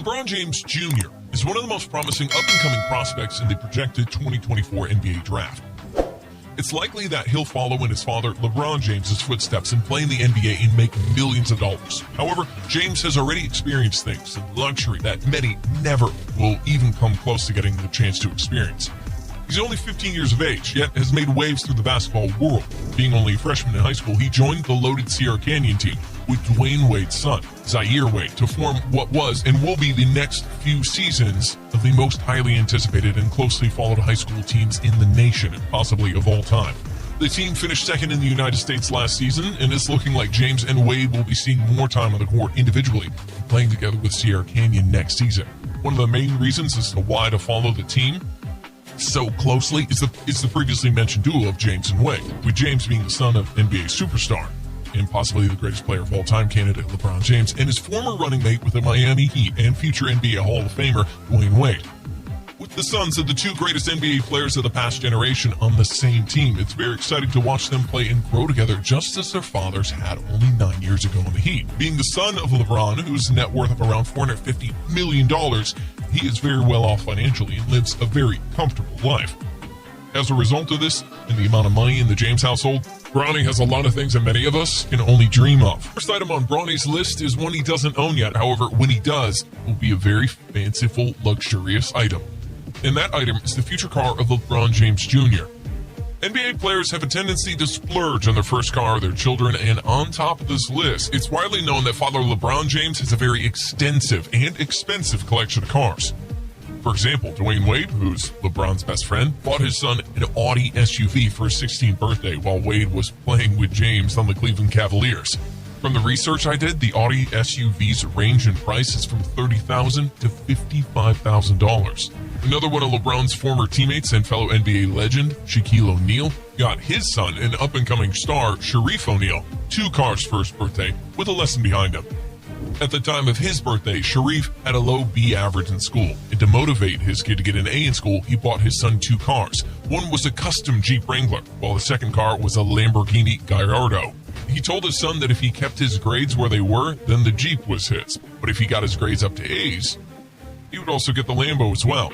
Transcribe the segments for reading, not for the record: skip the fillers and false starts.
LeBron James Jr. is one of the most promising up-and-coming prospects in the projected 2024 NBA draft. It's likely that he'll follow in his father LeBron James's footsteps and play in the NBA and make millions of dollars. However, James has already experienced things in luxury that many never will even come close to getting the chance to experience. He's only 15 years of age, yet has made waves through the basketball world. Being only a freshman in high school, he joined the loaded Sierra Canyon team with Dwayne Wade's son, Zaire Wade, to form what was and will be the next few seasons of the most highly anticipated and closely followed high school teams in the nation, and possibly of all time. The team finished second in the United States last season, and it's looking like James and Wade will be seeing more time on the court individually, playing together with Sierra Canyon next season. One of the main reasons as to why to follow the team so closely is the previously mentioned duo of James and Wade, with James being the son of NBA superstar and possibly the greatest player of all time candidate LeBron James, and his former running mate with the Miami Heat and future NBA Hall of Famer Dwayne Wade. With the sons of the two greatest NBA players of the past generation on the same team, it's very exciting to watch them play and grow together just as their fathers had only 9 years ago in the Heat. Being the son of LeBron, whose net worth of around $450 million, he is very well off financially and lives a very comfortable life. As a result of this, and the amount of money in the James household, Bronny has a lot of things that many of us can only dream of. First item on Bronny's list is one he doesn't own yet. However, when he does, it will be a very fanciful, luxurious item. And that item is the future car of LeBron James Jr. NBA players have a tendency to splurge on their first car of their children, and on top of this list, it's widely known that father LeBron James has a very extensive and expensive collection of cars. For example, Dwayne Wade, who's LeBron's best friend, bought his son an Audi SUV for his 16th birthday while Wade was playing with James on the Cleveland Cavaliers. From the research I did, the Audi SUV's range in price is from $30,000 to $55,000. Another one of LeBron's former teammates and fellow NBA legend, Shaquille O'Neal, got his son, an up-and-coming star, Shareef O'Neal, 2 cars for his birthday with a lesson behind him. At the time of his birthday, Shareef had a low B average in school, and to motivate his kid to get an A in school, he bought his son 2 cars. One was a custom Jeep Wrangler, while the second car was a Lamborghini Gallardo. He told his son that if he kept his grades where they were, then the Jeep was his. But if he got his grades up to A's, he would also get the Lambo as well.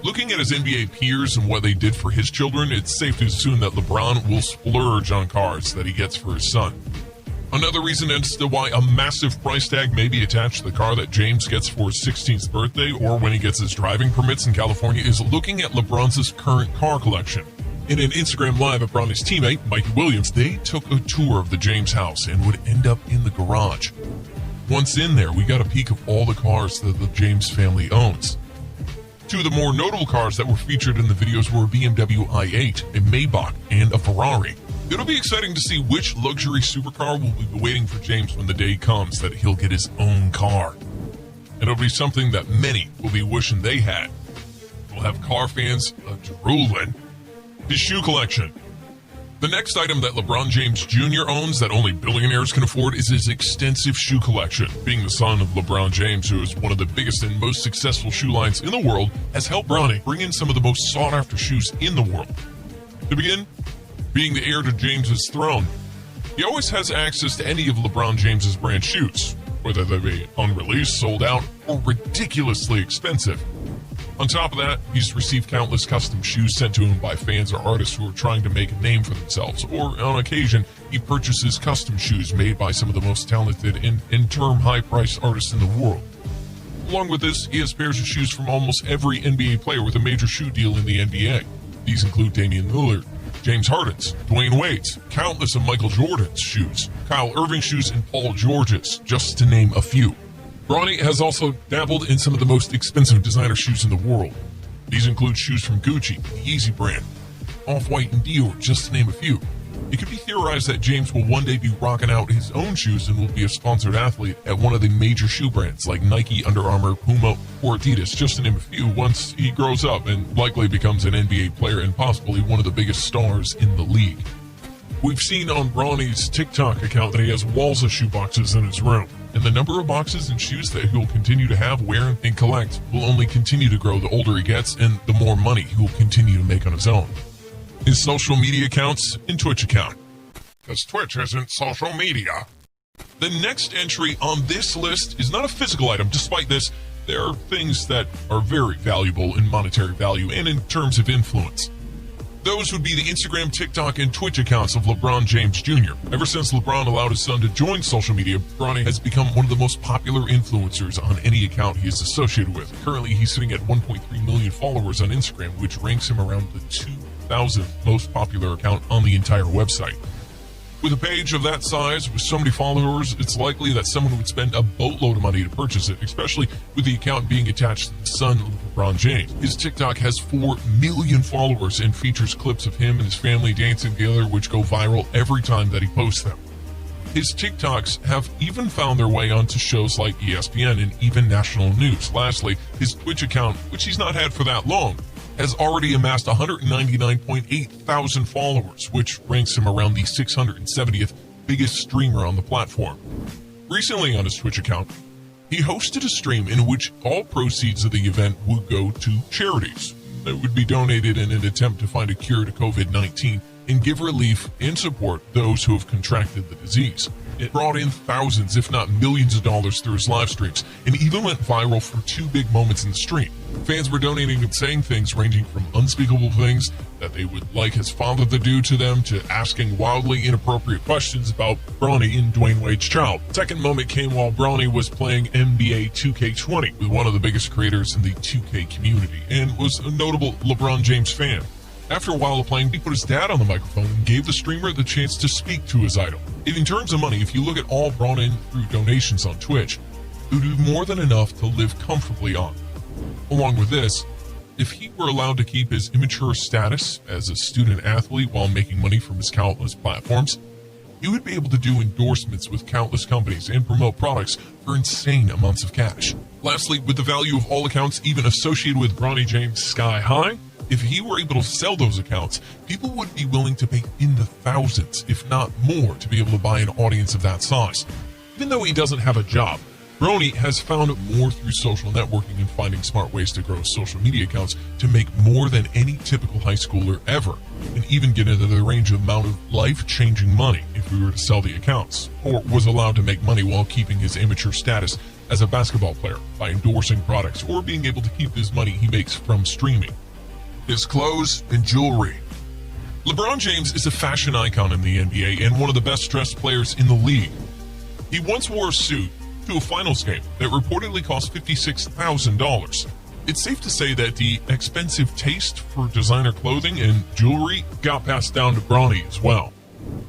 Looking at his NBA peers and what they did for his children, it's safe to assume that LeBron will splurge on cars that he gets for his son. Another reason as to why a massive price tag may be attached to the car that James gets for his 16th birthday or when he gets his driving permits in California is looking at LeBron's current car collection. In an Instagram Live of Bronny's teammate, Mikey Williams, they took a tour of the James house and would end up in the garage. Once in there, we got a peek of all the cars that the James family owns. 2 of the more notable cars that were featured in the videos were a BMW i8, a Maybach, and a Ferrari. It'll be exciting to see which luxury supercar will be waiting for James when the day comes that he'll get his own car. And it'll be something that many will be wishing they had. We'll have car fans drooling. His shoe collection. The next item that LeBron James Jr. owns that only billionaires can afford is his extensive shoe collection. Being the son of LeBron James, who is one of the biggest and most successful shoe lines in the world, has helped Bronny bring in some of the most sought-after shoes in the world. To begin, being the heir to James's throne, he always has access to any of LeBron James's brand shoes, whether they be unreleased, sold out, or ridiculously expensive. On top of that, he's received countless custom shoes sent to him by fans or artists who are trying to make a name for themselves, or on occasion, he purchases custom shoes made by some of the most talented and in-term high-priced artists in the world. Along with this, he has pairs of shoes from almost every NBA player with a major shoe deal in the NBA. These include Damian Lillard, James Harden's, Dwayne Wade's, countless of Michael Jordan's shoes, Kyle Irving's shoes, and Paul George's, just to name a few. Bronny has also dabbled in some of the most expensive designer shoes in the world. These include shoes from Gucci, the Yeezy brand, Off-White, and Dior, just to name a few. It could be theorized that James will one day be rocking out his own shoes and will be a sponsored athlete at one of the major shoe brands like Nike, Under Armour, Puma, or Adidas, just to name a few, once he grows up and likely becomes an NBA player and possibly one of the biggest stars in the league. We've seen on Bronny's TikTok account that he has walls of shoe boxes in his room, and the number of boxes and shoes that he'll continue to have, wear, and collect will only continue to grow the older he gets and the more money he will continue to make on his own. His social media accounts and Twitch account, because Twitch isn't social media. The next entry on this list is not a physical item. Despite this, there are things that are very valuable in monetary value and in terms of influence. Those would be the Instagram, TikTok, and Twitch accounts of Lebron James Jr. Ever since LeBron allowed his son to join social media, Bronny has become one of the most popular influencers on any account he is associated with. Currently, he's sitting at 1.3 million followers on Instagram, which ranks him around the 2,000th most popular account on the entire website. With a page of that size, with so many followers, it's likely that someone would spend a boatload of money to purchase it, especially with the account being attached to the son of LeBron James. His TikTok has 4 million followers and features clips of him and his family dancing together, which go viral every time that he posts them. His TikToks have even found their way onto shows like ESPN and even national news. Lastly, his Twitch account, which he's not had for that long, has already amassed 199.8 thousand followers, which ranks him around the 670th biggest streamer on the platform. Recently on his Twitch account, he hosted a stream in which all proceeds of the event would go to charities that would be donated in an attempt to find a cure to COVID-19 and give relief and support those who have contracted the disease. It brought in thousands, if not millions of dollars through his live streams, and even went viral for 2 big moments in the stream. Fans were donating and saying things ranging from unspeakable things that they would like his father to do to them to asking wildly inappropriate questions about Bronny and Dwayne Wade's child. Second moment came while Bronny was playing NBA 2K20 with one of the biggest creators in the 2K community and was a notable LeBron James fan. After a while of playing, he put his dad on the microphone and gave the streamer the chance to speak to his idol. In terms of money, if you look at all brought in through donations on Twitch, it would be more than enough to live comfortably on. Along with this, if he were allowed to keep his immature status as a student athlete while making money from his countless platforms, he would be able to do endorsements with countless companies and promote products for insane amounts of cash. Lastly, with the value of all accounts even associated with Bronny James sky high, if he were able to sell those accounts, people would be willing to pay in the thousands, if not more, to be able to buy an audience of that size. Even though he doesn't have a job, Bronny has found more through social networking and finding smart ways to grow social media accounts to make more than any typical high schooler ever, and even get into the range of amount of life-changing money if we were to sell the accounts, or was allowed to make money while keeping his amateur status as a basketball player by endorsing products or being able to keep his money he makes from streaming. His clothes and jewelry. LeBron James is a fashion icon in the NBA and one of the best dressed players in the league. He once wore a suit to a finals game that reportedly cost $56,000. It's safe to say that the expensive taste for designer clothing and jewelry got passed down to Bronny as well.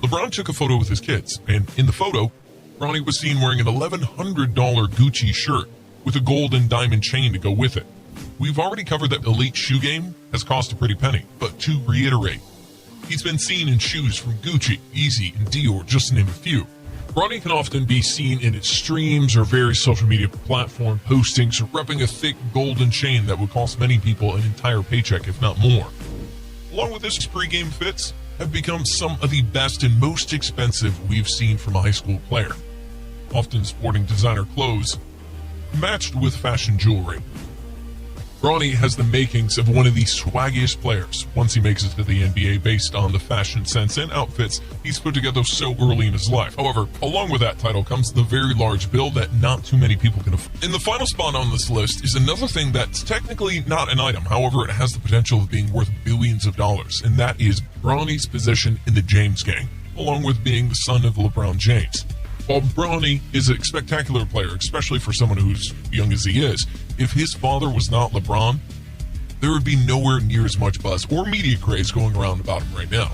LeBron took a photo with his kids, and in the photo, Bronny was seen wearing an $1,100 Gucci shirt with a gold and diamond chain to go with it. We've already covered that elite shoe game has cost a pretty penny, but to reiterate, he's been seen in shoes from Gucci, Yeezy, and Dior, just to name a few. Bronny can often be seen in its streams or various social media platform postings or repping a thick golden chain that would cost many people an entire paycheck, if not more. Along with this, pre-game fits have become some of the best and most expensive we've seen from a high school player, often sporting designer clothes matched with fashion jewelry. Bronny has the makings of one of the swaggiest players once he makes it to the NBA based on the fashion sense and outfits he's put together so early in his life. However, along with that title comes the very large bill that not too many people can afford. In the final spot on this list is another thing that's technically not an item, however it has the potential of being worth billions of dollars, and that is Bronny's position in the James gang, along with being the son of LeBron James. While Bronny is a spectacular player, especially for someone who's young as he is, if his father was not LeBron, there would be nowhere near as much buzz or media craze going around about him right now.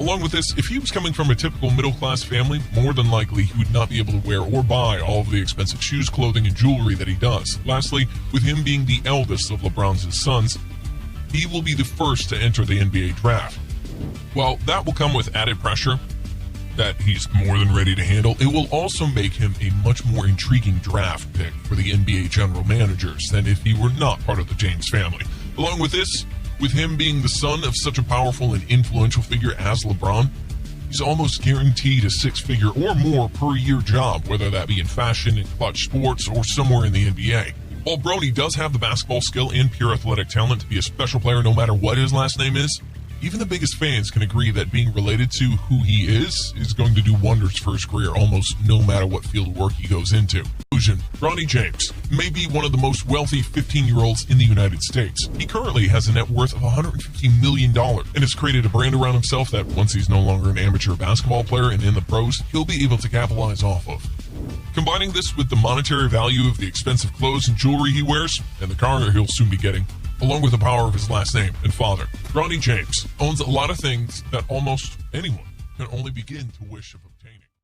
Along with this, if he was coming from a typical middle-class family, more than likely he would not be able to wear or buy all of the expensive shoes, clothing, and jewelry that he does. Lastly, with him being the eldest of LeBron's sons, he will be the first to enter the NBA draft. While that will come with added pressure that he's more than ready to handle, it will also make him a much more intriguing draft pick for the NBA general managers than if he were not part of the James family. Along with this, with him being the son of such a powerful and influential figure as LeBron, he's almost guaranteed a six-figure or more per year job, whether that be in fashion, in clutch sports, or somewhere in the NBA. While Bronny does have the basketball skill and pure athletic talent to be a special player no matter what his last name is, even the biggest fans can agree that being related to who he is going to do wonders for his career almost no matter what field of work he goes into. Conclusion: Bronny James may be one of the most wealthy 15-year-olds in the United States. He currently has a net worth of $150 million and has created a brand around himself that once he's no longer an amateur basketball player and in the pros, he'll be able to capitalize off of. Combining this with the monetary value of the expensive clothes and jewelry he wears, and the car he'll soon be getting, along with the power of his last name and father, Bronny James owns a lot of things that almost anyone can only begin to wish of.